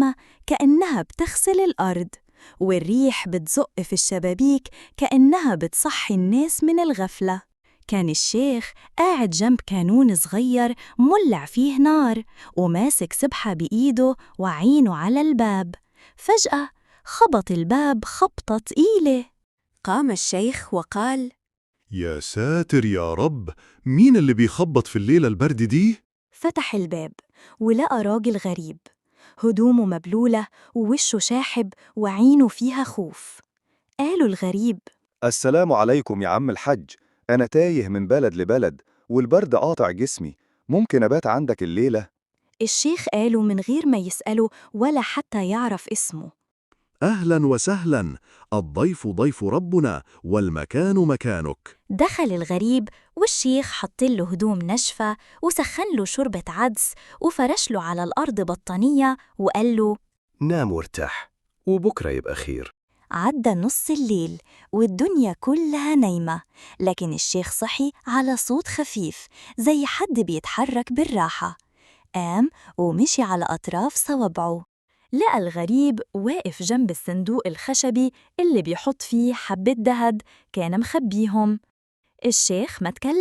النسمة كأنها بتغسل الأرض، والريح بتزق في الشبابيك كأنها بتصحي الناس من الغفلة. كان الشيخ قاعد جنب كانون صغير مولع فيه نار، وماسك سبحة بإيده وعينه على الباب. فجأة خبط الباب خبطة تقيلة. قام الشيخ وقال: يا ساتر يا رب، مين اللي بيخبط في الليلة البرد دي؟ فتح الباب ولقى راجل غريب، هدومه مبلولة ووشه شاحب وعينه فيها خوف. قالوا الغريب: السلام عليكم يا عم الحج، أنا تايه من بلد لبلد والبرد قاطع جسمي، ممكن أبات عندك الليلة؟ الشيخ قاله من غير ما يسأله ولا حتى يعرف اسمه: أهلا وسهلا، الضيف ضيف ربنا والمكان مكانك. دخل الغريب والشيخ حط له هدوم نشفة وسخن له شوربة عدس وفرش له على الأرض بطانية وقال له: نام وارتاح وبكرة يبقى خير. عدى نص الليل والدنيا كلها نايمة، لكن الشيخ صحي على صوت خفيف زي حد بيتحرك بالراحة. قام ومشي على أطراف صوابعه، لقى الغريب واقف جنب الصندوق الخشبي اللي بيحط فيه حبة دهب كان مخبيهم. الشيخ ما تكلم.